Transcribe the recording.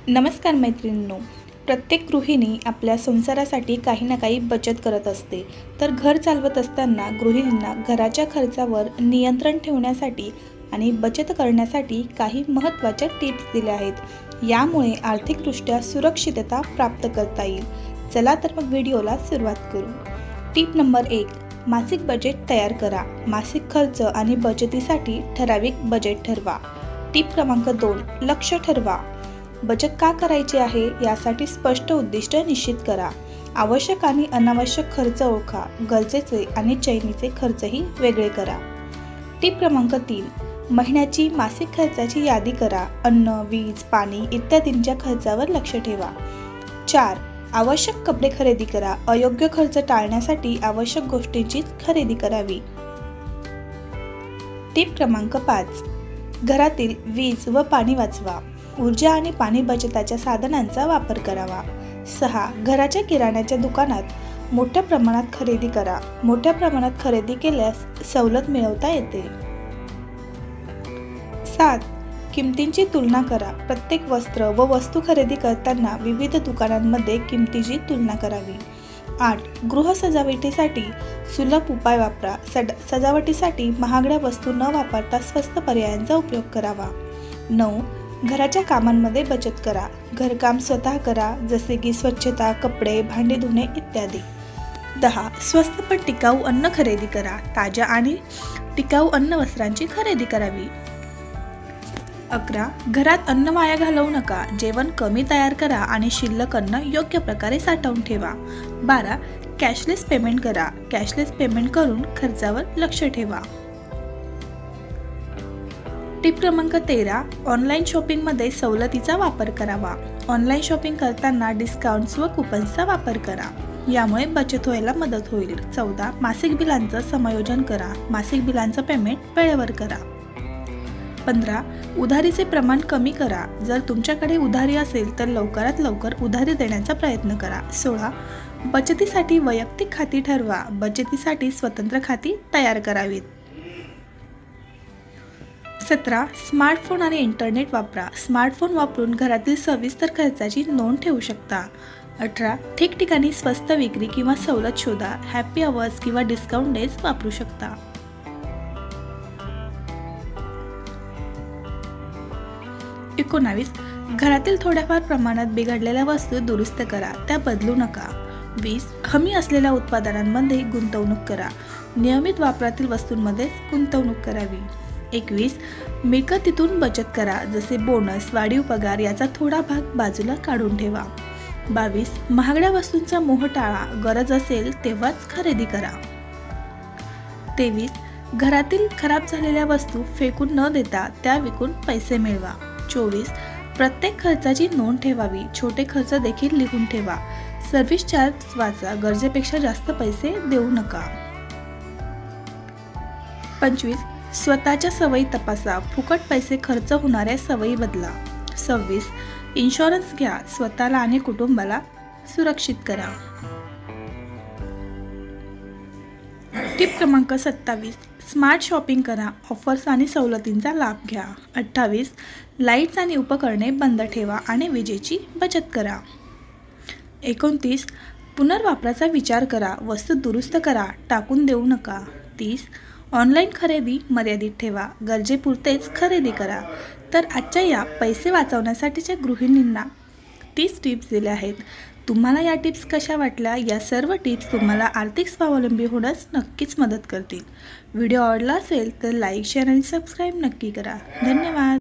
नमस्कार मैत्रिणींनो, प्रत्येक गृहिणी आपल्या संसारासाठी काही ना काही बचत करत असते। तर घर चालवत असताना गृहिणींना घराच्या खर्चावर नियंत्रण ठेवण्यासाठी आणि बचत करण्यासाठी काही महत्त्वाच्या टिप्स दिल्या आहेत। यामुळे आर्थिकदृष्ट्या सुरक्षितता प्राप्त करता येईल। चला तर मग व्हिडिओला सुरुवात करू। टिप नंबर 1, मासिक बजेट तयार करा। मासिक खर्च आणि बचतीसाठी ठराविक बजेट ठरवा। टिप क्रमांक 2, लक्ष्य ठरवा। बचत का करायची आहे यासाठी स्पष्ट उद्दिष्ट निश्चित करा। आवश्यक आणि अनावश्यक खर्च ओळखा। गरजेचे आणि चैनीचे खर्चही वेगळे करा। टिप क्रमांक 3, महिन्याची मासिक खर्चाची यादी करा। अन्न, वीज, पाणी इत्यादींच्या खर्चावर लक्ष ठेवा। 4, आवश्यक कपडे खरेदी करा। अयोग्य खर्च टाळण्यासाठी आवश्यक गोष्टींची खरेदी करावी। टिप क्रमांक 5, घरातील वीज व पाणी वाचवा। ऊर्जा आणि पाणी बचतीच्या साधनांचा वापर करावा। 6, घराच्या किराण्याच्या दुकानात मोठ्या प्रमाणात खरेदी करा। मोठ्या प्रमाणात खरेदी केल्यास सवलत मिळवता येते। 7, किमतींची तुलना करा। प्रत्येक वस्त्र व वस्तू खरेदी करताना विविध दुकानांमध्ये किमतीची तुलना करावी। 8, गृह सजावटीसाठी सुलभ उपाय वापरा। सजावटीसाठी महागड्या वस्तू न वापरता स्वस्त पर्यायांचा उपयोग करावा। 9, घराच्या कामांमध्ये बचत करा। घरकाम स्वतः करा, जसे की स्वच्छता, कपडे, भांडी धुणे इत्यादी। 10, स्वस्त पण टिकाऊ अन्न खरेदी करा। ताज्या आणि टिकाऊ अन्न वस्त्रांची खरेदी करावी। 11, घरात अन्न वाया घालवू नका। जेवण कमी तयार करा आणि शिल्लक अन्न योग्य प्रकारे साठवून ठेवा। 12, कॅशलेस पेमेंट करा। कॅशलेस पेमेंट करून खर्चावर लक्ष ठेवा। टिप क्रमांक 13, ऑनलाईन शॉपिंगमध्ये सवलतीचा वापर करावा। ऑनलाईन शॉपिंग करताना डिस्काउंट्स व कुपन्सचा वापर करा। यामुळे बचत व्हायला मदत होईल। 14, मासिक बिलांचं समायोजन करा। मासिक बिलांचं पेमेंट वेळेवर करा। 15, उधारीचे प्रमाण कमी करा। जर तुमच्याकडे उधारी असेल तर लवकरात लवकर उधारी देण्याचा प्रयत्न करा। 16, बचतीसाठी वैयक्तिक खाती ठरवा। बचतीसाठी स्वतंत्र खाती तयार करावीत। 17, स्मार्टफोन आणि इंटरनेट वापरा। स्मार्टफोन वापरून घरातील सविस्तर खर्चाची नोंद ठेवू शकता। 18, ठिकठिकाणी स्वस्त विक्री किंवा सवलत शोधा। हॅपी अवर्स किंवा डिस्काउंट डेज वापरू शकता। 19, घरातील थोड्याफार प्रमाणात बिघडलेल्या वस्तू दुरुस्त करा, त्या बदलू नका। 20, हमी असलेल्या उत्पादनांमध्ये गुंतवणूक करा। नियमित वापरातील वस्तूंमध्ये गुंतवणूक करावी। 21, मिळकतीतून बचत करा, जसे बोनस, वाढीव पगार याचा थोडा भाग बाजूला काढून ठेवा। 22, महागड्या वस्तूंचा मोह टाळा। गरज असेल तेव्हाच खरेदी करा। 23, घरातील खराब झालेल्या वस्तू फेकून न देता त्या विकून पैसे मिळवा। 24, प्रत्येक खर्चाची नोंद ठेवावी। छोटे खर्च देखील लिहून ठेवा। सर्व्हिस चार्ज वाचा। गरजेपेक्षा जास्त पैसे देऊ नका। 25, स्वतःच्या सवयी तपासा। फुकट पैसे खर्च होणाऱ्या सवयी बदला। 26, इन्शुरन्स घ्या। स्वतःला आणि कुटुंबाला सुरक्षित करा। टिप क्रमांक 27, स्मार्ट शॉपिंग करा। ऑफर्स आणि सवलतींचा लाभ घ्या। 28, लाईट्स आणि उपकरणे बंद ठेवा आणि विजेची बचत करा। 29, पुनर्वापराचा विचार करा। वस्तू दुरुस्त करा, टाकून देऊ नका। 30, ऑनलाईन खरेदी मर्यादित ठेवा। गरजेपुरतेच खरेदी करा। तर आजच्या या पैसे वाचवण्यासाठीच्या गृहिणींना 30 टिप्स दिल्या आहेत। तुम्हाला या टिप्स कशा वाटल्या? या सर्व टिप्स तुम्हाला आर्थिक स्वावलंबी होण्यास नक्कीच मदत करतील। व्हिडिओ आवडला असेल तर लाईक, शेअर आणि सबस्क्राईब नक्की करा। धन्यवाद।